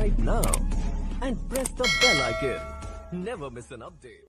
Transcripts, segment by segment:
subscribe now and press the bell icon. Never miss an update.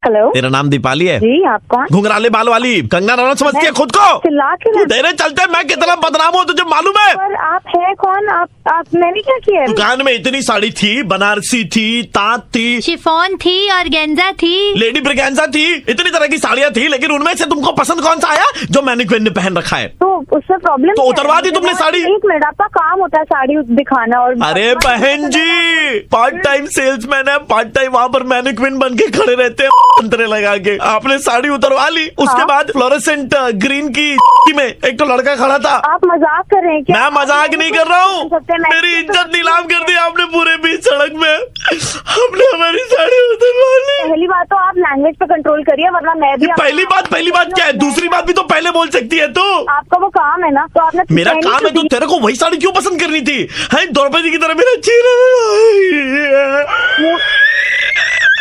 Hello, तेरा नाम दीपाली है? जी आप कौन? घुंघराले बाल वाली कंगना रनौत समझती है खुद को? चिल्ला के तू तेरे चलते मैं कितना बदनाम हूँ तुझे मालूम है? पर आप है कौन? आप मैंने क्या किया है? दुकान में इतनी साड़ी थी, बनारसी थी, तात थी, शिफॉन थी, ऑर्गेन्जा थी, लेडी ब्रिगेंजा थी, इतनी तरह की साड़ियाँ थी, लेकिन उनमें से तुमको पसंद कौन सा आया जो मैनिक्विन ने पहन रखा है? तो उससे प्रॉब्लम तो उतरवा दी तुमने साड़ी? एक मिनट, आपका काम होता है साड़ी दिखाना और अरे बहन जी, पार्ट टाइम सेल्समैन है, पार्ट टाइम वहाँ पर मैनिक्विन बन के खड़े रहते हैं अंतरे लगा के। आपने साड़ी उतरवा ली, उसके बाद फ्लोरेसेंट ग्रीन की में एक तो लड़का खड़ा था। आप मजाक कर रहे हैं क्या? मैं मजाक नहीं कर रहा हूँ, मेरी इज्जत नीलाम कर दी आपने पूरे बीच सड़क में। आपने हमारी साड़ी उतरवा ली। पहली बात तो आप लैंग्वेज पे कंट्रोल करिए, वरना मैं भी पहली बात क्या है? दूसरी बात भी तो पहले बोल सकती है तू। आपका वो काम है ना, तो आपने मेरा काम है तो तेरे को वही साड़ी क्यों पसंद करनी थी? है द्रौपदी की तरह मेरा चेहरा।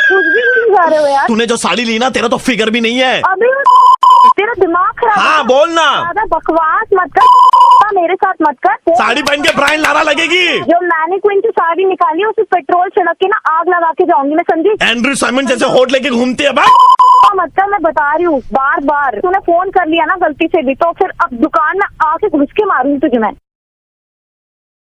कुछ भी नहीं जा रहे हो यार। तूने जो साड़ी ली ना, तेरा तो फिगर भी नहीं है। अबे तेरा दिमाग खराब है। हाँ बोल ना। ज्यादा बकवास मत कर, मेरे साथ मत कर। साड़ी पहन के ब्रायन लारा लगेगी। जो मैनिक्विन की साड़ी निकाली उसे पेट्रोल छिड़क के ना आग लगा के जाऊंगी मैं, समझी? एंड्रू साइमन जैसे होठ लेके घूमती है मत कर, मैं बता रही हूँ बार बार। तूने फोन कर लिया ना गलती से भी, तो फिर अब दुकान में आके घुस के मारूंगी तुझे मैं।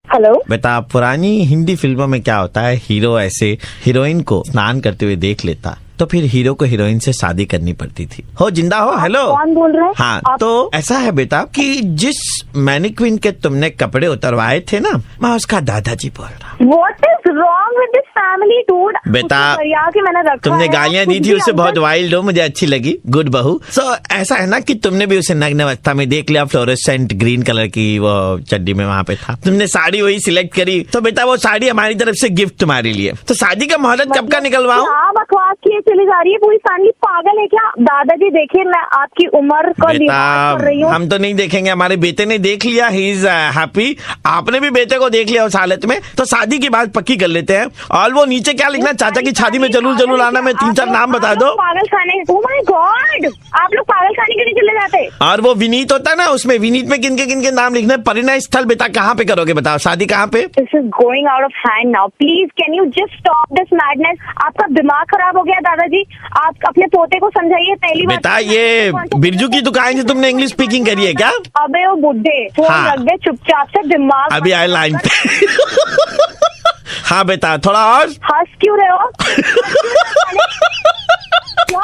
हेलो बेटा, पुरानी हिंदी फिल्मों में क्या होता है, हीरो ऐसे हीरोइन को स्नान करते हुए देख लेता तो फिर हीरो को हीरोइन से शादी करनी पड़ती थी। हो जिंदा हो? हेलो, कौन बोल रहे हैं? हाँ तो ऐसा है बेटा कि जिस मैनिक्विन के तुमने कपड़े उतरवाए थे ना, मैं उसका दादाजी बोल रहा हूँ। What is wrong with this family, dude? बेटा, के मैंने रखा तुमने है, गालियाँ दी थी उसे, बहुत वाइल्ड हो, मुझे अच्छी लगी, गुड बहू। सो ऐसा है ना कि तुमने भी उसे नग्न अवस्था में देख लिया, फ्लोरेसेंट ग्रीन कलर की वो चड्डी में वहाँ पे था, तुमने साड़ी वही सिलेक्ट करी, तो बेटा वो साड़ी हमारी तरफ से गिफ्ट तुम्हारे लिए। तो शादी का मुहूर्त कब का निकलवाऊं? बकवास किए चली जा रही है पूरी फैमिली, पागल है क्या? दादाजी देखिए, मैं आपकी उम्र का लिहाज कर रही हूँ। हम तो नहीं देखेंगे, हमारे बेटे ने देख लिया, ही इज हैप्पी। आपने भी बेटे को देख लिया उस हालत में, तो शादी की बात पक्की कर लेते हैं। और वो नीचे क्या लिखना, चाचा की शादी में जरूर जरूर आना, में 3-4 नाम बता दो। पागल खाने, ओह माय गॉड, आप लोग पागल खाने के लिए चले जाते। और वो विनीत होता है ना, उसमें विनीत में किन के नाम लिखने। परिणय स्थल बेटा कहाँ पे करोगे बताओ, शादी कहाँ पे? This is going out of hand now, please can you just stop this madness. आपका दिमाग खराब हो गया दादाजी, आप अपने पोते को समझाइए। पहली बात बेटा, ये बिरजू की दुकान से तुमने इंग्लिश स्पीकिंग करी है क्या? अबे वो बुड्ढे, फोन हाँ। रख दे चुपचाप से, दिमाग अभी आए लाइन पे। हाँ बेटा, थोड़ा और। हंस क्यों रहे हो? क्या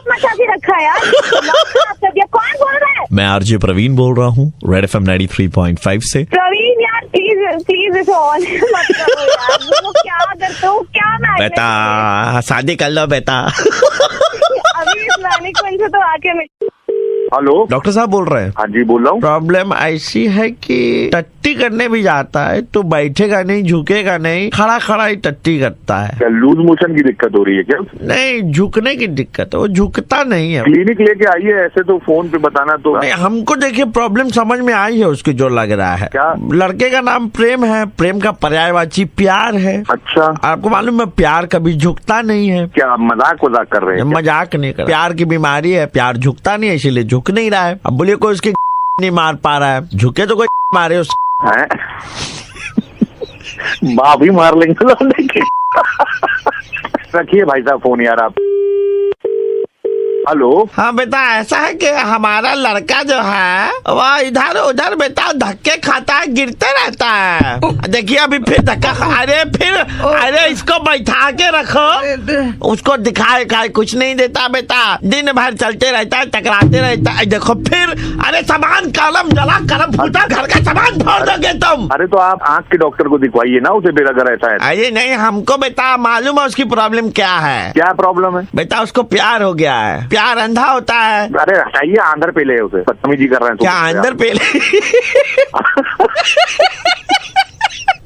मचा के रखा है यार? कौन बोल रहा है? मैं आरजे प्रवीण बोल रहा हूँ, रेड FM 93.5 से। प्रवीण यार, प्लीज इसे ऑन मत करो यार। वो क्या करते हो, क्या मैच? बेटा शादी कर लो बेटा। अभी इस मैनिक्विन से तो आके मैं। हेलो, डॉक्टर साहब बोल रहे हैं? हाँ जी बोल रहा हूँ। प्रॉब्लम ऐसी है कि टट्टी करने भी जाता है तो बैठेगा नहीं, झुकेगा नहीं, खड़ा खड़ा ही टट्टी करता है। क्या लूज मोशन की दिक्कत हो रही है क्या? नहीं, झुकने की दिक्कत है, वो झुकता नहीं है। क्लिनिक लेके आइए, ऐसे तो फोन पे बताना तो। नहीं, हमको देखिए प्रॉब्लम समझ में आई है उसकी, जो लग रहा है। क्या? लड़के का नाम प्रेम है, प्रेम का पर्यायवाची प्यार है। अच्छा, आपको मालूम है प्यार कभी झुकता नहीं है। क्या मजाक वजाक कर रहे हैं क्या? मजाक नहीं कर, प्यार की बीमारी है, प्यार झुकता नहीं है, इसीलिए झुक नहीं रहा है। अब बोलिए कोई उसकी नहीं मार पा रहा है, झुके तो कोई मारे उस। हैं? माँ भी मार लेंगे लौंडे की। रखिए भाई साहब फोन यार आप। हेलो, हाँ बेटा, ऐसा है कि हमारा लड़का जो है वह इधर उधर बेटा धक्के खाता है, गिरते रहता है। देखिए अभी फिर धक्का अरे इसको बैठा के रखो, उसको दिखाए खाए कुछ नहीं देता बेटा, दिन भर चलते रहता है, टकराते रहता है। देखो फिर, अरे सामान कलम जला, कलम फूटा, घर का सामान फोड़ दोगे तुम। अरे तो आप आँख के डॉक्टर को दिखवाइए ना उसे, फिर अगर ऐसा है। अरे नहीं, हमको बेटा मालूम है उसकी प्रॉब्लम क्या है। क्या प्रॉब्लम है? बेटा उसको प्यार हो गया है, प्यार अंधा होता है। अरे हटाइए, आंध्र पे ले उसे, बदतमीजी कर रहे हैं। क्या अंदर पे?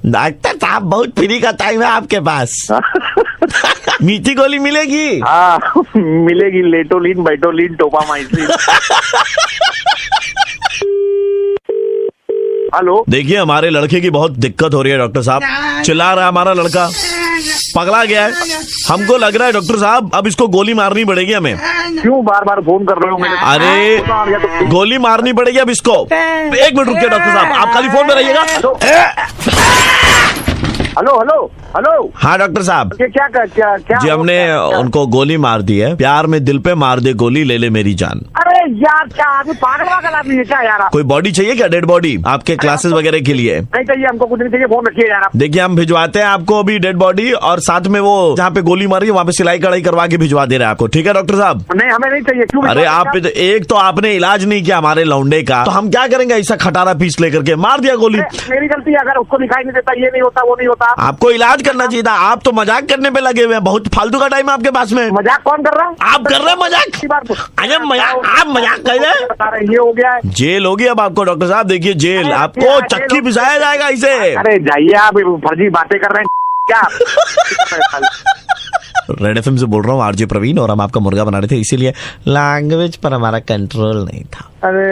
डॉक्टर साहब बहुत फ्री का टाइम है आपके पास। मीठी गोली मिलेगी? हाँ मिलेगी, लेटोलिन, बाइटोलिन, टोपामाइसिन। हेलो, देखिए हमारे लड़के की बहुत दिक्कत हो रही है डॉक्टर साहब, चिल्ला रहा है हमारा लड़का, पगला गया है। हमको लग रहा है डॉक्टर साहब अब इसको गोली मारनी पड़ेगी हमें। क्यों बार बार फोन कर रहे हो मेरे? अरे गोली मारनी पड़ेगी अब इसको। 1 मिनट रुकिए डॉक्टर साहब, आप खाली फोन पे रहिएगा। Hello hello hello. हाँ डॉक्टर साहब ये क्या क्या जी, हमने उनको गोली मार दी है। प्यार में दिल पे मार दे गोली, ले ले मेरी जान। अरे यार क्या आदमी पागल वागल आदमी है क्या यार? कोई बॉडी चाहिए क्या? डेड बॉडी आपके क्लासेस वगैरह के लिए? नहीं चाहिए हमको, कुछ नहीं चाहिए। फोन रखिए यार आप। देखिए हम भिजवाते हैं आपको अभी डेड बॉडी, और साथ में वो जहाँ पे गोली मारी है वहाँ पे सिलाई कढ़ाई करवा के भिजवा दे रहे हैं आपको। ठीक है डॉक्टर साहब? नहीं हमें नहीं चाहिए। क्यों? अरे आप एक तो आपने इलाज नहीं किया हमारे लौंडे का, तो हम क्या करेंगे? ऐसा खटारा पीस लेकर के मार दिया गोली। मेरी गलती है, अगर उसको दिखाई नहीं देता, ये नहीं होता, वो नहीं होता। आपको इलाज करना चाहिए था। आप तो मजाक करने पे लगे हुए हैं। बहुत फालतू का टाइम है आपके पास में। मजाक कौन कर रहा है? आप कर रहे हैं मजाक। अरे मजाक, आप मजाक कर रहे हैं। बता रहे ये हो गया है। जेल होगी अब आपको डॉक्टर साहब। देखिए जेल, आपको चक्की पिसाया जाएगा इसे। अरे जाइए आप, फर्जी बातें कर रहे हैं क्या? रेड एफएम से बोल रहा हूँ, आरजे प्रवीण, और हम आपका मुर्गा बना रहे थे, इसीलिए लैंग्वेज पर हमारा कंट्रोल नहीं था। अरे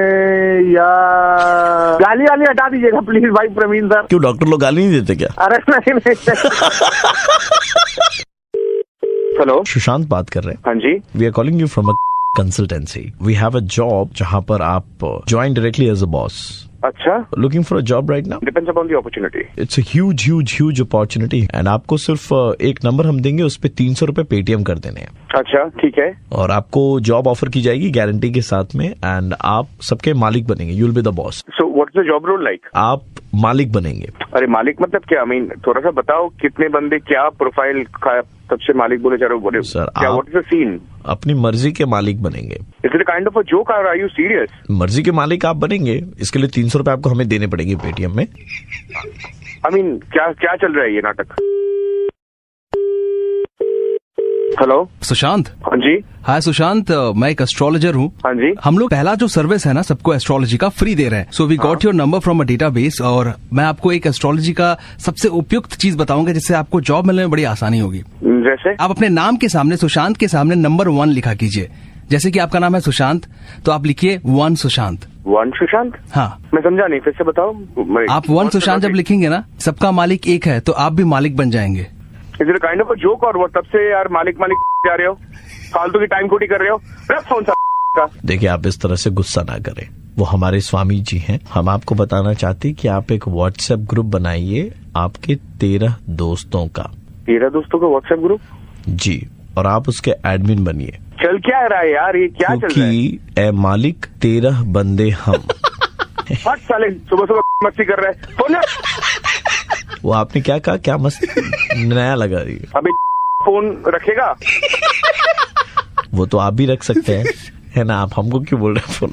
यार गाली वाली हटा दीजिएगा प्लीज भाई प्रवीण सर। क्यों डॉक्टर लोग गाली नहीं देते क्या? अरे नहीं। हेलो, सुशांत बात कर रहे हैं। हाँ जी। We are calling you from a consultancy. We have a job जहाँ पर आप join directly as a boss. अच्छा, looking for a job right now? Depends upon the opportunity. It's a huge opportunity, and आपको सिर्फ एक number हम देंगे, उस पे 300 रुपए पेटीएम कर देने हैं। अच्छा ठीक है। और आपको जॉब ऑफर की जाएगी गारंटी के साथ में, एंड आप सबके मालिक बनेंगे। You will be the boss. So what is the job role like? आप मालिक बनेंगे। अरे मालिक मतलब क्या? आई मीन थोड़ा सा बताओ, कितने बंदे, क्या प्रोफाइल का सबसे मालिक बोले जा रहे हो? बोले सर, क्या? What is the scene? अपनी मर्जी के मालिक बनेंगे। Is it kind of a joke or are you serious? मर्जी के मालिक आप बनेंगे, इसके लिए 300 रुपए आपको हमें देने पड़ेंगे पेटीएम में। आई मीन क्या क्या चल रहा है ये नाटक? हेलो सुशांत। हाँ जी। हाय सुशांत, मैं एक एस्ट्रोलॉजर हूँ। हाँ जी। हम लोग पहला जो सर्विस है ना सबको एस्ट्रोलॉजी का फ्री दे रहे हैं। So we got your number from a database, और मैं आपको एक एस्ट्रोलॉजी का सबसे उपयुक्त चीज बताऊंगा जिससे आपको जॉब मिलने में बड़ी आसानी होगी। जैसे? आप अपने नाम के सामने, सुशांत के सामने नंबर 1 लिखा कीजिए। जैसे कि आपका नाम है सुशांत, तो आप लिखिए 1 सुशांत। 1 सुशांत? हाँ, मैं समझा नहीं, फिर से बताओ। आप 1 सुशांत जब लिखेंगे ना, सबका मालिक एक है, तो आप भी मालिक बन जाएंगे। Is it kind of a joke? और वो तब से यार मालिक जा रहे हो, फालतू की टाइम खोटी कर रहे हो। रख फोन सा। देखिए आप इस तरह से गुस्सा ना करें, वो हमारे स्वामी जी हैं। हम आपको बताना चाहते हैं कि आप एक व्हाट्सएप ग्रुप बनाइए आपके 13 दोस्तों का। 13 दोस्तों का व्हाट्सएप ग्रुप? जी, और आप उसके एडमिन बनिए। चल क्या रहा है यार, ये क्या चल रहा है? क्योंकि ए मालिक 13 बंदे हम। हट साले, सुबह सुबह मस्ती कर रहे हैं। फोन वो आपने क्या कहा? क्या मस्त नया लगा रही है। अभी फोन रखेगा? वो तो आप भी रख सकते हैं, है ना? आप हमको क्यों बोल रहे हैं फोन?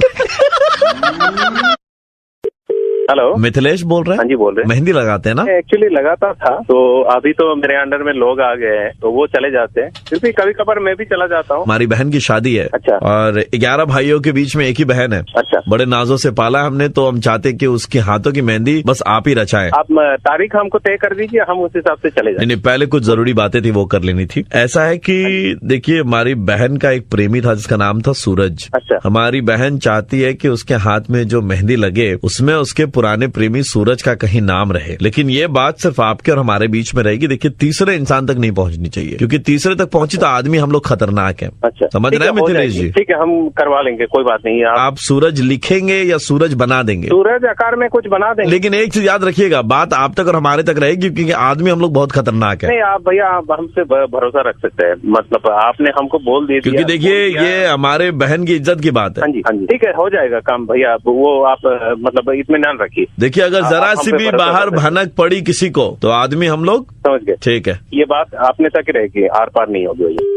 हेलो, मिथिलेश बोल रहे हैं? हाँ जी बोल रहे हैं। मेहंदी लगाते हैं ना? एक्चुअली लगाता था, तो अभी तो मेरे अंडर में लोग आ गए हैं, तो वो चले जाते हैं। फिर भी कभी कभार मैं भी चला जाता हूँ। हमारी बहन की शादी है। अच्छा। और 11 भाइयों के बीच में एक ही बहन है। अच्छा। बड़े नाजों से पाला हमने, तो हम चाहते कि उसके हाथों की मेहंदी बस आप ही रचाएं। आप तारीख हमको तय कर दीजिए, हम उस हिसाब से चले जाएंगे। नहीं, पहले कुछ जरूरी बातें थी वो कर लेनी थी। ऐसा है कि देखिए, हमारी बहन का एक प्रेमी था जिसका नाम था सूरज। अच्छा। हमारी बहन चाहती है कि उसके हाथ में जो मेहंदी लगे उसमें उसके पुराने प्रेमी सूरज का कहीं नाम रहे, लेकिन ये बात सिर्फ आपके और हमारे बीच में रहेगी। देखिए, तीसरे इंसान तक नहीं पहुंचनी चाहिए, क्योंकि तीसरे तक पहुंची तो आदमी हम लोग खतरनाक है। अच्छा, समझ रहे हैं मिथिलेश जी? ठीक है, हम करवा लेंगे, कोई बात नहीं। आप सूरज लिखेंगे या सूरज बना देंगे? सूरज आकार में कुछ बना देंगे। लेकिन एक चीज याद रखिएगा, बात आप तक और हमारे तक रहेगी, क्योंकि आदमी हम लोग बहुत खतरनाक है। नहीं, आप भैया आप हमसे भरोसा रख सकते हैं, मतलब आपने हमको बोल दिया। क्योंकि देखिए, ये हमारे बहन की इज्जत की बात है। हाँ जी, हाँ जी, ठीक है, हो जाएगा काम भैया। वो आप मतलब इत्मीनान रखिए। देखिए, अगर जरा सी भी बाहर भनक पड़ी किसी को, तो आदमी हम लोग समझ गए। ठीक है, ये बात आपने तक रहेगी, आर पार नहीं होगी भैया।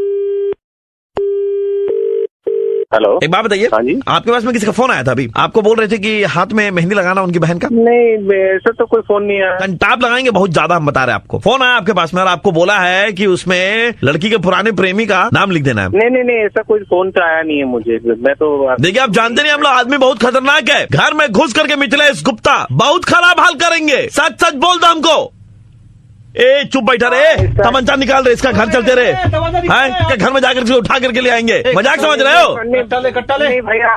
हेलो, एक बात बताइए। हाँ जी। आपके पास में किसी का फोन आया था अभी? आपको बोल रहे थे कि हाथ में मेहंदी लगाना उनकी बहन का। नहीं, ऐसा तो कोई फोन नहीं आया। कंटाप लगाएंगे बहुत ज्यादा, हम बता रहे हैं आपको। फोन आया आपके पास में और आपको बोला है कि उसमें लड़की के पुराने प्रेमी का नाम लिख देना है। नहीं, ऐसा कोई फोन तो आया नहीं है मुझे। मैं तो देखिए, आप जानते नहीं, हम लोग आदमी बहुत खतरनाक है। घर में घुस करके मिथिलेश गुप्ता बहुत खराब हाल करेंगे। सच सच बोल दो हमको। ए चुप बैठा रे, तमंचा निकाल रहे, इसका घर चलते रहे हैं, घर में जाकर इसको उठा करके ले आएंगे। मजाक समझ रहे हो? नहीं भैया,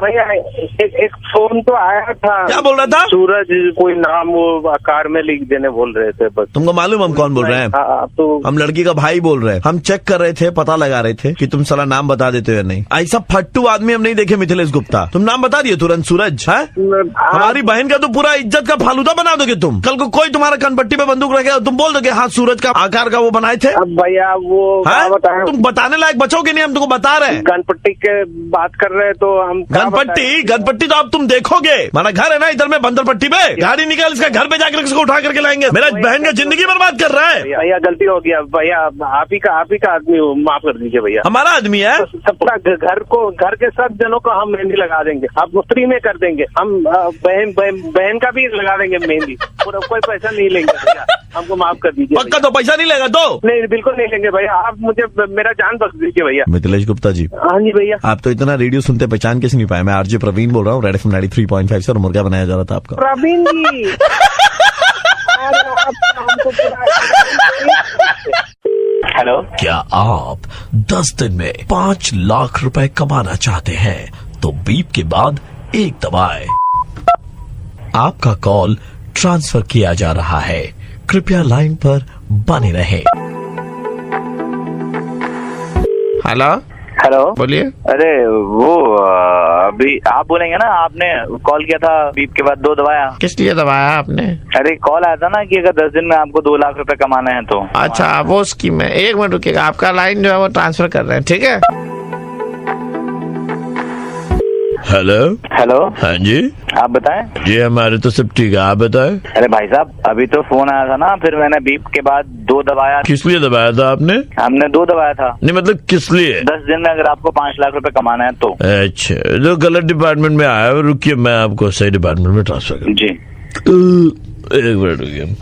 एक फोन तो आया था। क्या बोल रहा था? सूरज कोई नाम वो आकार में लिख देने बोल रहे थे बस। तुमको मालूम हम कौन बोल रहे हैं? तो हम लड़की का भाई बोल रहे हैं। हम चेक कर रहे थे, पता लगा रहे थे कि तुम साला नाम बता देते हो या नहीं। ऐसा फट्टू आदमी हम नहीं देखे मिथिलेश गुप्ता। तुम नाम बता दिए तुरंत, सूरज है। हमारी बहन का तो पूरा इज्जत का फालूदा बना दोगे तुम। कल को कोई तुम्हारा कनपट्टी पे बंदूक रखेगा, तुम बोल दोगे हाँ 5 सूरज का आकार का वो बनाए थे? अब भैया वो क्या बताएं? तुम बताने लायक बचोगे नहीं, हम तुमको बता रहे हैं। गणपट्टी के बात कर रहे हैं तो हम गणपट्टी तो अब तुम देखोगे। हमारा घर है ना इधर में बंदरपट्टी में, गाड़ी निकाल इसका घर पे जाकर इसको उठा करके लाएंगे। मेरा बहन का जिंदगी बर्बाद कर रहा है। भैया गलती हो गया भैया, आप ही का आदमी हो, माफ कर दीजिए भैया। हमारा आदमी है, सबका घर के सब जनों को हम मेहंदी लगा देंगे, आप फ्री में कर देंगे। हम बहन का भी लगा देंगे मेहंदी, पूरा कोई पैसा नहीं लेंगे भैया, हमको माफ कर दीजिए। पक्का तो पैसा नहीं लेगा तो? नहीं बिल्कुल नहीं लेंगे भैया, आप मुझे मेरा जान बख्श दीजिए भैया। मिथिलेश गुप्ता जी। हाँ जी भैया। आप तो इतना रेडियो सुनते पहचान कैसे नहीं पाए? मैं आरजे प्रवीण बोल रहा हूँ, रेड एफएम 93.5 से, और मुर्गा बनाया जा रहा था आपका। प्रवीण जी हेलो, क्या आप 10 दिन में 5 लाख रुपए कमाना चाहते हैं तो बीप के बाद एक दबाएं। आपका कॉल ट्रांसफर किया जा रहा है, कृपया लाइन पर बने रहें। हेलो बोलिए। अरे वो अभी आप बोलेंगे ना, आपने कॉल किया था बीप के बाद 2 दबाया। किस लिए दबाया आपने? अरे कॉल आया था ना कि अगर 10 दिन में आपको 2 लाख रुपए कमाने हैं तो। अच्छा वो स्कीम है, 1 मिनट रुकिएगा, आपका लाइन जो है वो ट्रांसफर कर रहे हैं, ठीक है? हेलो हाँ जी, आप बताएं। जी हमारे तो सब ठीक है, आप बताएं। अरे भाई साहब अभी तो फोन आया था ना, फिर मैंने बीप के बाद 2 दबाया। किस लिए दबाया था आपने? हमने 2 दबाया था। नहीं मतलब किस लिए? 10 दिन में अगर आपको 5 लाख रुपए कमाना है तो। अच्छा जो गलत डिपार्टमेंट में आया, रुकिए मैं आपको सही डिपार्टमेंट में ट्रांसफर कर। जी 1 मिनट रुकिए।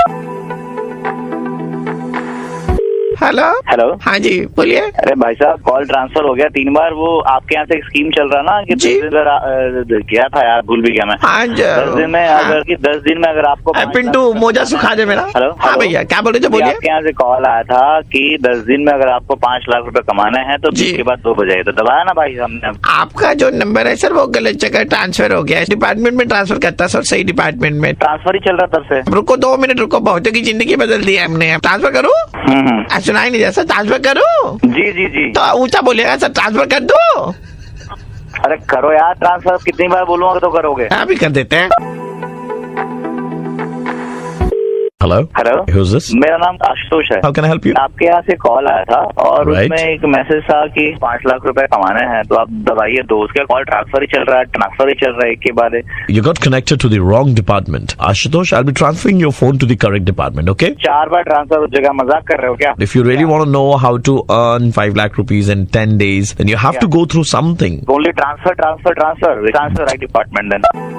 हेलो हाँ जी बोलिए। अरे भाई साहब कॉल ट्रांसफर हो गया 3 बार। वो आपके यहाँ से एक स्कीम चल रहा ना कि 10 दिन क्या था यार, भूल भी गया मैं। 10 दिन में अगर आपको पिंटू मोजा सुखा दे मेरा। हेलो हाँ भैया क्या बोल रहे थे, बोलिए। आपके यहाँ से कॉल आया था कि 10 दिन में अगर आपको 5 लाख रुपए कमाने हैं तो बीप के बाद 2 बजे, तो दबाया ना भाई हमने। आपका जो नंबर है सर वो गलत जगह ट्रांसफर हो गया है, डिपार्टमेंट में ट्रांसफर करता सर, सही डिपार्टमेंट में ट्रांसफर ही चल रहा तब से। रुको 2 मिनट रुको, बहुतों की जिंदगी बदल दी है हमने। ट्रांसफर करूँ? सुनाई नहीं जैसा, ट्रांसफर करूँ? जी तो ऊंचा बोलिएगा सर, ट्रांसफर कर दो। अरे करो यार ट्रांसफर, कितनी बार बोलूंगा तो करोगे। अभी कर देते हैं। Hello Who's this? मेरा नाम आशुतोष है। How can I help you? आपके यहाँ से कॉल आया था और Right. उसमें एक मैसेज था कि 5 लाख रुपए कमाने हैं तो आप दबाइए 2। उसका कॉल ट्रांसफर ही चल रहा है एक के बाद। You got connected to the wrong department. Ashutosh, I'll be transferring your phone to the correct department, okay? 4 bar transfer हो जाएगा, मजाक कर रहे हो क्या? If you really want to know how to earn 5 lakh rupees in 10 days, then you have to go through something. Only transfer right department then.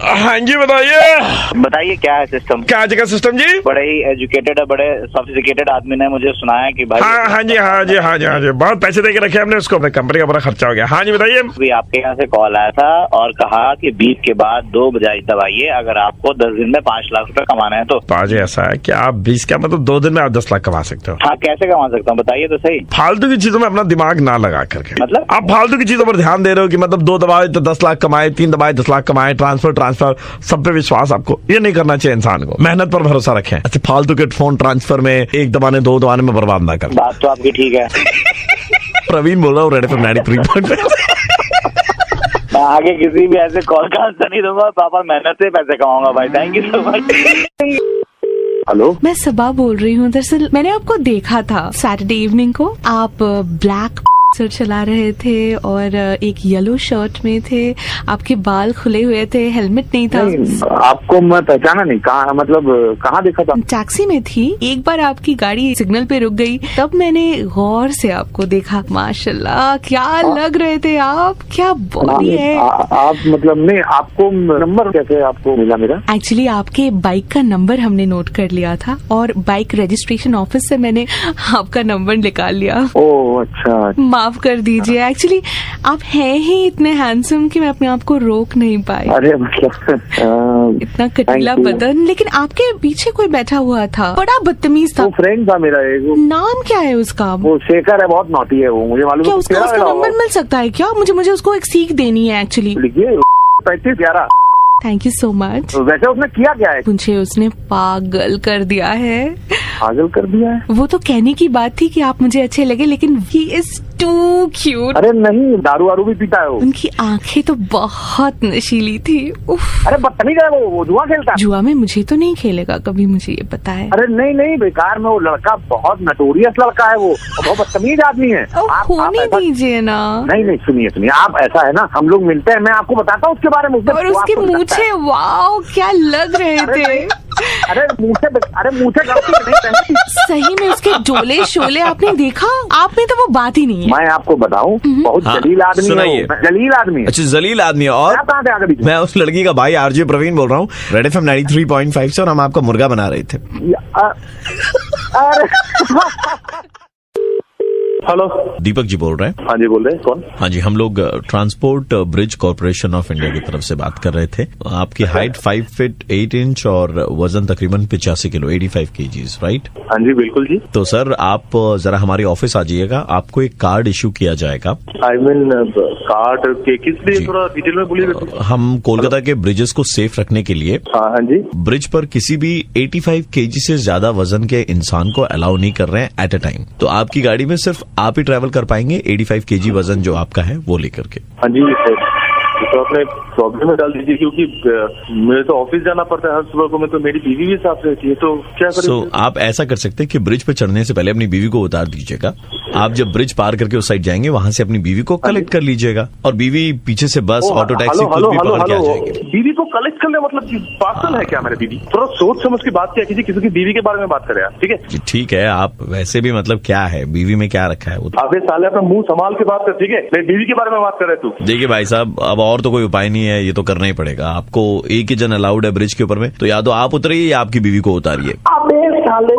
हाँ जी बताइए क्या है सिस्टम? क्या जगह सिस्टम जी? बड़े ही एजुकेटेड है, बड़े सोफिस्टिकेटेड आदमी ने मुझे सुनाया कि भाई हाँ जी बहुत पैसे दे के रखे हमने उसको, अपने कंपनी का बड़ा खर्चा हो गया। हाँ जी बताइए। भी आपके यहाँ से कॉल आया था और कहा कि बीप के बाद 2 बजे दबाइए अगर आपको 10 दिन में 5 लाख रुपए कमाना है तो। पाजी ऐसा है कि आप 20 का मतलब 2 दिन में आप 10 लाख कमा सकते हो। हाँ कैसे कमा सकता हूँ बताइए तो सही। फालतू की चीजों में अपना दिमाग ना लगा करके, मतलब आप फालतू की चीजों पर ध्यान दे रहे हो कि मतलब 2 दबाए तो 10 लाख कमाए, 3 दबाए 10 लाख कमाए, ट्रांसफर सब पे विश्वास। आपको ये नहीं करना चाहिए, इंसान को मेहनत पर भरोसा रखें। अच्छा फालतू के फोन ट्रांसफर में 1 दबाने 2 दबाने में बर्बाद ना कर। बात तो आपकी ठीक है। प्रवीण बोल रहा हूँ, रेड एफएम 93.5। मैं आगे किसी भी ऐसे कॉल का आंसर नहीं दूंगा, प्रॉपर मेहनत से पैसे कमाऊंगा भाई। Thank you so much. Hello मैं सबा बोल रही हूँ। दरअसल मैंने आपको देखा था सैटरडे इवनिंग को, आप ब्लैक सर चला रहे थे और एक येलो शर्ट में थे, आपके बाल खुले हुए थे, हेलमेट नहीं था। आपको मैं पहचाना नहीं, कहाँ मतलब कहाँ देखा था? टैक्सी में थी, एक बार आपकी गाड़ी सिग्नल पे रुक गई, तब मैंने गौर से आपको देखा। माशाल्लाह क्या लग रहे थे आप, क्या बॉडी है। आप मतलब नहीं, आपको नंबर कैसे आपको मिला मेरा? एक्चुअली आपके बाइक का नंबर हमने नोट कर लिया था और बाइक रजिस्ट्रेशन ऑफिस से मैंने आपका नंबर निकाल लिया। ओह अच्छा, माफ कर दीजिए, एक्चुअली आप हैं ही इतने हैंडसम कि मैं अपने आप को रोक नहीं पाई। अरे मतलब इतना कटीला बदन, लेकिन आपके पीछे कोई बैठा हुआ था, बड़ा बदतमीज था। वो फ्रेंड था मेरा एक। नाम क्या है उसका? वो शेखर है, बहुत नॉटी है वो, मुझे मालूम। क्या उसका नंबर मिल सकता है क्या? मुझे उसको एक सीख देनी है एक्चुअली। लिखिए 3511। Thank you so much. वैसे उसने किया क्या है? मुझे उसने पागल कर दिया है। पागल कर दिया है। वो तो कहने की बात थी कि आप मुझे अच्छे लगे, लेकिन ही इज टू क्यूट। अरे नहीं, दारू वारू भी पीता है वो। उनकी आंखें तो बहुत नशीली थी। उफ। अरे बदतमीज है वो जुआ खेलता है। जुआ में मुझे तो नहीं खेलेगा कभी, मुझे ये पता है। अरे नहीं नहीं, बेकार में वो लड़का बहुत नटोरियस लड़का है, वो बहुत बदतमीज आदमी है। आप होने दीजिए ना। नहीं नहीं, सुनिए आप, ऐसा है ना, हम लोग मिलते हैं, मैं आपको बताता हूँ उसके बारे में। और उसके मूछे, वाओ क्या लग रहे थे। अरे मूछे नहीं, सही में उसके डोले शोले आपने देखा? आप में तो वो बात ही नहीं है। मैं आपको बताऊं, बहुत जलील आदमी है, जलील आदमी। अच्छा, जलील आदमी है। और मैं उस लड़की का भाई आरजे प्रवीण बोल रहा हूँ, रेड एफएम 93.5 से, और हम आपका मुर्गा बना रहे थे। हेलो, दीपक जी बोल रहे हैं। हाँ जी, बोल रहे हैं। कौन? हाँ जी, हम लोग transport bridge corporation of India की तरफ से बात कर रहे थे। आपकी हाइट 5 फीट 8 इंच और वजन तकरीबन 85 किलो, 85 kgs, राइट? हाँ जी, बिल्कुल जी। तो सर, आप जरा हमारे ऑफिस आ जाइएगा, आपको एक कार्ड इश्यू किया जाएगा। आई मीन कार्ड के किस लिए, थोड़ा डिटेल में बोलिए। हम कोलकाता के ब्रिजेस को सेफ रखने के लिए हाँ जी, ब्रिज पर किसी भी 85 kg से ज्यादा वजन के इंसान को अलाउ नहीं कर रहे हैं एट अ टाइम। तो आपकी गाड़ी में सिर्फ आप ही ट्रैवल कर पाएंगे 85 kg वजन जो आपका है वो लेकर के। हाँ जी, तो अपने प्रॉब्लम में डाल दीजिए, क्योंकि मुझे तो ऑफिस जाना पड़ता है हर सुबह को, मैं तो मेरी बीवी भी साथ रहती है, तो क्या करें? आप ऐसा कर सकते हैं कि ब्रिज पे चढ़ने से पहले अपनी बीवी को उतार दीजिएगा। आप जब ब्रिज पार करके उस साइड जाएंगे, वहां से अपनी बीवी को कलेक्ट कर लीजिएगा, और बीवी पीछे से बस, ऑटो टैक्सी कुछ भी पकड़ के आ जाएगी। बीवी को कलेक्ट करने मतलब पागल है क्या मेरी बीवी? थोड़ा सोच समझ की बात किया कीजिए, किसी की बीवी के बारे में बात करें, ठीक है जी? ठीक है, आप वैसे भी मतलब क्या है, बीवी में क्या रखा है वो? अबे साले, अपना मुंह संभाल के बात कर, ठीक है? मेरी बीवी के बारे में बात कर रहे तू। देखिए भाई साहब, अब और तो कोई उपाय नहीं है, ये तो करना ही पड़ेगा आपको। एक ही जन अलाउड है ब्रिज के ऊपर में, तो या तो आप उतरिए या आपकी बीवी को उतारिए। अबे साले,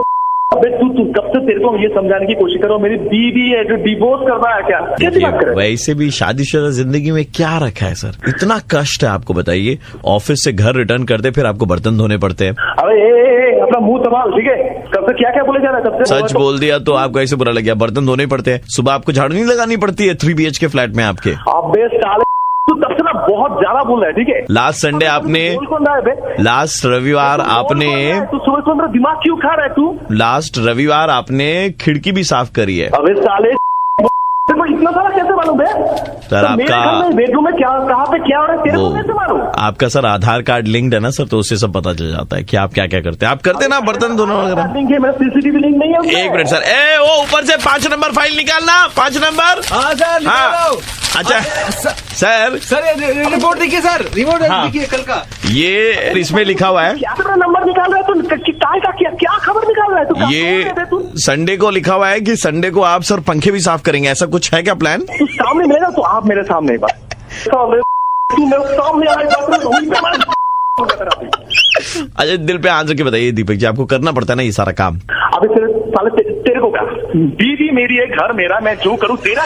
अबे तू कब से तेरे को ये समझाने की कोशिश कर रहा हूँ, मेरी बीवी है जो डिवोर्स करना है क्या? कैसी बात कर रहे हैं? वैसे भी शादीशुदा जिंदगी में क्या रखा है सर, इतना कष्ट है आपको, बताइए। ऑफिस से घर रिटर्न करते फिर आपको बर्तन धोने पड़ते हैं। अबे अपना मुंह संभाल, ठीक है? कब से क्या क्या बोले जा रहा है? कब से सच बोल दिया तो आपको ऐसे बुरा लग गया? बर्तन धोने पड़ते हैं, सुबह आपको झाड़ू नहीं लगानी पड़ती है 3 BHK फ्लैट में आपके? अबे साले, तू तब से ना बहुत ज्यादा बोल रहा है, ठीक है? लास्ट संडे आपने, लास्ट रविवार आपने, तू सुबह सुबह मेरा दिमाग क्यों खा रहा है तू? लास्ट रविवार आपने खिड़की भी साफ करी है। अबे साले, तेरे को इतना सारा कैसे मालूम है? सर आपका बेडरूम में क्या, कहाँ पे क्या हो रहा है, तेरे को कैसे मालूम? आपका सर आधार कार्ड लिंक्ड है ना सर, तो उससे सब पता चल जाता है कि आप क्या क्या करते हैं। आप करते ना बर्तन धोना वगैरह? मेरा CCTV लिंक नहीं है। एक मिनट सर, वो ऊपर से 5 नंबर फाइल निकालना, 5 नंबर। हाँ सर, अच्छा सर, रिपोर्ट देखिए सर, रिपोर्ट देखिए कल का। ये इसमें लिखा हुआ है, क्या नंबर निकाल रहा है तू? क्या खबर निकाल रहा है तू? ये संडे को लिखा हुआ है कि संडे को आप सर पंखे भी साफ करेंगे, ऐसा कुछ है क्या प्लान? तू सामने मिलेगा तो आप मेरे सामने तू मेरे सामने अच्छा, दिल पे आंसर के बताइए दीपक जी, आपको करना पड़ता है ना ये सारा काम? अभी तेरे को क्या, बीवी मेरी है, घर मेरा, मैं जो करूँ तेरा।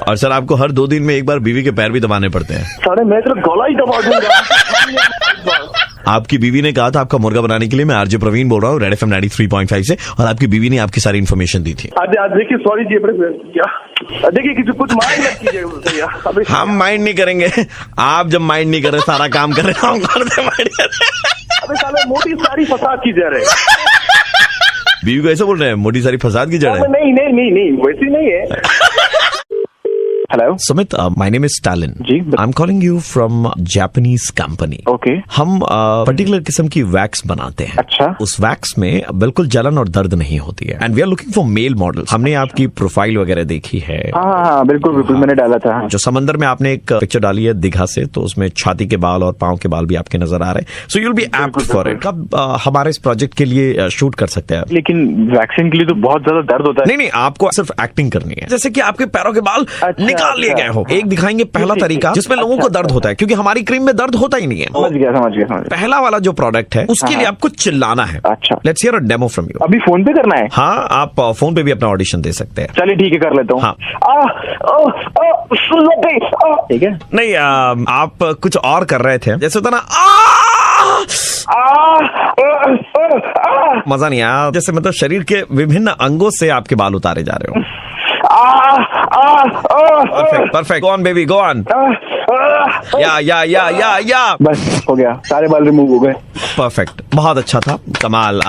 और सर आपको हर 2 दिन में एक बार बीवी के पैर भी दबाने पड़ते हैं। सारे मैं तेरा गला ही दबा दूंगा। आपकी बीवी ने कहा था आपका मुर्गा बनाने के लिए। मैं आरजे प्रवीण बोल रहा हूँ, रेड एफएम 93.5 से, और आपकी बीवी ने आपकी सारी इन्फॉर्मेशन दी थी। देखिए, सॉरी जी, देखिए किसी कुछ माइंड मत कीजिए। हम माइंड नहीं करेंगे, आप जब माइंड नहीं कर रहे, सारा काम कर रहे, हम करते माइंड कर रहे। अबे साले, मोटी सारी फसाद की जा रहे। बीवी को ऐसे बोल रहे हैं मोटी सारी फसाद की जड़ है? नहीं, वैसी नहीं है। Hello Sumit, my name is Stalin ji. I am calling you from Japanese company. Okay. हम पर्टिकुलर किस्म की वैक्स बनाते हैं। अच्छा। उस वैक्स में बिल्कुल जलन और दर्द नहीं होती है, and we are looking for male model. हमने आपकी प्रोफाइल वगैरह देखी है। हाँ, बिल्कुल मैंने डाला था। जो समंदर में आपने एक पिक्चर डाली है दीघा से, तो उसमें छाती के बाल और पांव के बाल भी आपके नजर आ रहे हैं। So you will B apt for it. कब हमारे इस प्रोजेक्ट के लिए शूट कर सकते हैं? लेकिन वैक्सीन के लिए तो बहुत ज्यादा दर्द होता है। नहीं, आपको सिर्फ एक्टिंग करनी है, जैसे कि आपके पैरों के बाल निकाल लिए गए हो। एक दिखाएंगे पहला तरीका जिसमें लोगों को दर्द होता है, क्योंकि हमारी क्रीम में दर्द होता ही नहीं है। समझ गया। पहला वाला जो प्रोडक्ट है उसके लिए आपको चिल्लाना है। अच्छा, let's hear a demo from you. अभी फोन पे करना है? हाँ, आप फोन पे भी अपना ऑडिशन दे सकते हैं। चलिए ठीक है, कर लेता हूँ। हाँ। ठीक है। नहीं, आप कुछ और कर रहे थे, जैसे होता ना मजा नहीं आया, जैसे मतलब शरीर के विभिन्न अंगों से आपके बाल उतारे जा रहे हो। Perfect, go on baby, go on. या बस हो गया, सारे बाल रिमूव हो गए। परफेक्ट, बहुत अच्छा था, कमाल।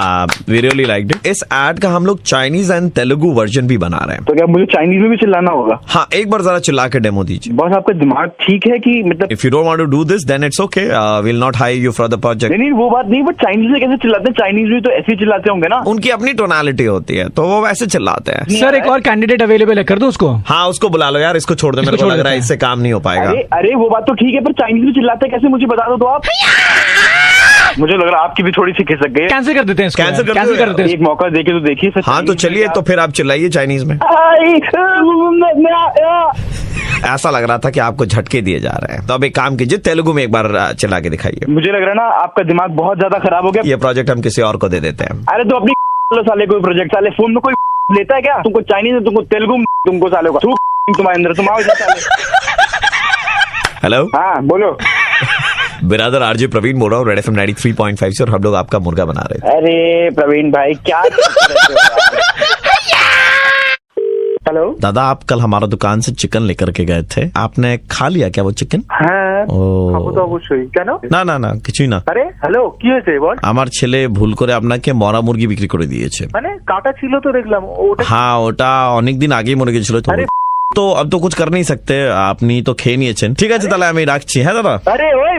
We really liked it. इस एड का हम लोग चाइनीज एंड तेलुगु वर्जन भी बना रहे हैं। तो क्या मुझे चाइनीज में भी चिल्लाना होगा? हाँ, एक बार जरा चिल्ला के डेमो दीजिए। बॉस आपका दिमाग ठीक है कि मतलब? If you don't want to do this then it's okay, will not hire you for the project. नहीं वो बात नहीं, बट चाइनीज में कैसे चिल्लाते हैं? चाइनीज में तो ऐसे ही चिल्लाते होंगे ना। उनकी अपनी टोनालिटी होती है तो वो वैसे चिल्लाते हैं। सर एक और कैंडिडेट अवेलेबल है, कर दो उसको। हाँ, उसको बुला लो यार, इसको छोड़ दो, मेरे को लग रहा है इससे काम नहीं हो पाएगा। अरे वो बात तो ठीक है, पर चाइनीज में चिल्लाते कैसे मुझे बता दो तो आप। मुझे लग रहा है आपकी भी थोड़ी सी खिसक गई। कैंसिल कर देते हैं, कैंसिल कर देते हैं। एक मौका देके तो देखिए। हाँ तो चलिए, तो फिर आप चिल्लाइए चाइनीज में। ऐसा लग रहा था कि आपको झटके दिए जा रहे हैं, तो अब एक काम कीजिए, तेलुगु में एक बार चिल्ला के दिखाइए। मुझे लग रहा है ना आपका दिमाग बहुत ज्यादा खराब हो गया। ये प्रोजेक्ट हम किसी और को दे देते हैं। अरे तो अपनी साले कोई प्रोजेक्ट, साले फोन में कोई लेता है क्या? तुमको चाइनीज में, तुमको तेलुगु में, तुमको साले को तुम्हारे अंदर, तुम आओ हेलो, हाँ बोलो। बिरादर आरजे प्रवीण बोल रहा हूँ, रेड एफएम 93.5 से, और हम लोग आपका मुर्गा बना रहे थे। अरे प्रवीण भाई क्या हेलो दादा, आप कल हमारा दुकान से चिकन लेकर के गए थे, आपने खा लिया क्या वो चिकन? হ্যাঁ খাবো তো অবশ্যই। কেন? না কিছুই না। আরে হ্যালো, কি হয়েছে বল? আমার ছেলে ভুল করে আপনাকে মরা মুরগি বিক্রি করে দিয়েছে। মানে কাটা ছিল তো দেখলাম ওটা। হ্যাঁ, ওটা অনেকদিন আগেই মরে গেছিল তো। তো अब तो कुछ कर नहीं सकते, আপনি তো খেয়ে নিয়েছেন। ঠিক আছে তাহলে আমি রাখছি। হ্যাঁ দাদা। আরে ওই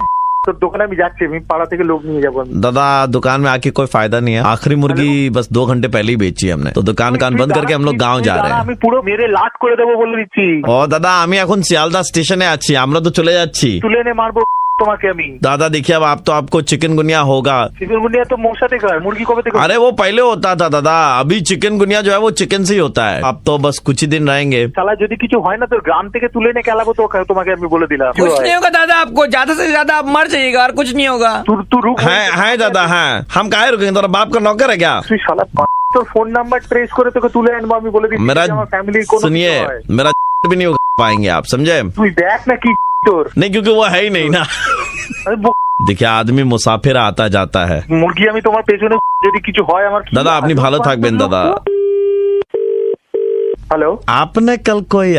तो दुकान में जाके আমি পাড়া থেকে लोग নিয়ে যাব। दादा दुकान में आके कोई फायदा नहीं है, आखिरी मुर्गी बस 2 घंटे पहले ही बेची हमने, तो दुकान बंद करके हम लोग गाँव जा रहे हैं। আমি পুরো মেরে লাট করে দেবো বলে দিচ্ছি। ও দাদা, আমি এখন শিয়ালদা স্টেশনে আছি, আমরা তো চলে যাচ্ছি। তুলে এনে মারবো তোমাকে আমি। दादा देखिए, अब आप तो आपको चिकनगुनिया होगा। चिकनगुनिया तो मौसा देखा है, मुर्गी कब देखा? अरे वो पहले होता था दादा, अभी चिकनगुनिया जो है वो चिकन से ही होता है। अब तो बस कुछ ही दिन रहेंगे। साला যদি কিছু হয় না তো গ্রাম থেকে তুলে এনে খেলাবো তো তোমাকে আমি বলে দিলাম। कुछ नहीं होगा दादा, आपको ज्यादा से ज्यादा आप मर जाइएगा और कुछ नहीं होगा। तू रुक। है दादा, है, हम काहे रुकेंगे? तेरा बाप का नौकर है क्या? তুই শালা तो फोन नंबर ट्रेस করে তোকে তুলে আনবো আমি বলে দিচ্ছি। मेरा আমার ফ্যামিলি কোন सुनिए, मेरा भी नहीं उगा पाएंगे आप, समझे? তুই দেখ না কি তোর। नहीं, क्योंकि वो है ही नहीं ना। देखिए आदमी मुसाफिर आता जाता है। মুরগি আমি তোমার পেছনে যদি কিছু হয় আমার दादा अपनी भालो থাকবেন दादा। हेलो, आपने कल कोई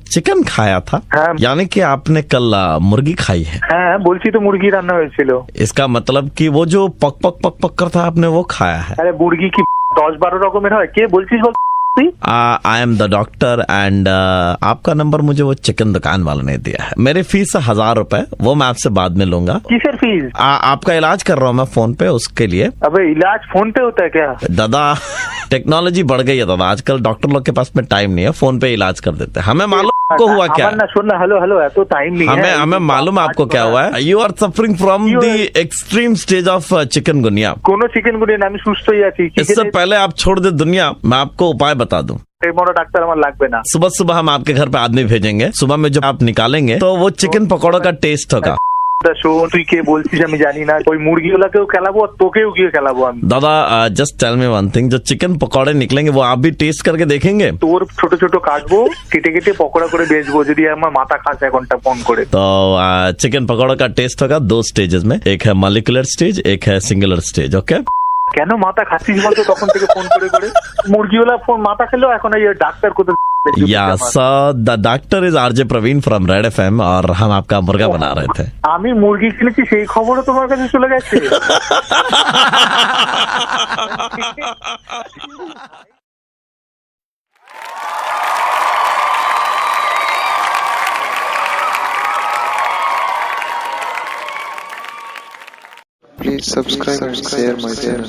चिकन खाया था? हाँ। यानी कि आपने कल मुर्गी खाई है? হ্যাঁ বলছি তো মুরগি রান্না হয়েছিল। इसका मतलब कि वो जो पक पक पक पक करता है आपने वो खाया है? আরে মুরগি কি 10-12 রকমের হয়? কে বলছিস বল? I am the doctor and आपका नंबर मुझे वो चिकन दुकान वाले ने दिया है। मेरी फीस 1000 रुपए, वो मैं आपसे बाद में लूंगा। किसर फीस? आपका इलाज कर रहा हूँ मैं फोन पे, उसके लिए। अबे इलाज फोन पे होता है क्या? दादा टेक्नोलॉजी बढ़ गई है दादा, आजकल डॉक्टर लोग के पास में टाइम नहीं है, फोन पे इलाज कर देते हैं। हमें मालूम आपको हुआ क्या? सुन ना, हेलो हेलो, तो टाइम नहीं है। हमें मालूम आपको क्या हुआ है। You are suffering from the extreme stage of chikungunya. कोनो चिकनगुनिया ना, আমি সুস্থই আছি। इससे पहले आप छोड़ दे दुनिया, मैं आपको उपाय बता दूं। बड़ा डॉक्टर हमारा लागबे ना। सुबह सुबह हम आपके घर पे आदमी भेजेंगे, सुबह में जब आप निकालेंगे तो वो चिकन पकौड़ों का टेस्ट होगा। তুই কে বলছিস আমি জানি না, ওই মুরগিগুলোকেও খেলাবো আর তোকেও গিয়ে খেলাবো আমি। दादा just tell me one thing, जो चिकन पकौड़े निकलेंगे वो आप भी टेस्ट करके देखेंगे? তোর ছোট ছোট কাটবো, কেটে কেটে পকোড়া করে বেচবো যদি আমার মাথা খাস এখনটা ফোন করে। तो चिकन पकौड़ों का टेस्ट होगा 2 स्टेजेस में, एक है मॉलिक्यूलर स्टेज, एक है सिंगुलर स्टेज। ओके, কেন মাথা খাচ্ছিস বলতো তখন থেকে ফোন করে করে? মুরগিওয়ালা ফোন মাথা খেলো, এখন এই ডাক্তার কোথায়? Yes, the doctor is RJ Praveen from Red FM, और हम आपका मुर्गा बना रहे थे। আমি মুরগি কিনেছি সেই খবরও তোমার কাছে চলে গেছে? Please subscribe and share my channel.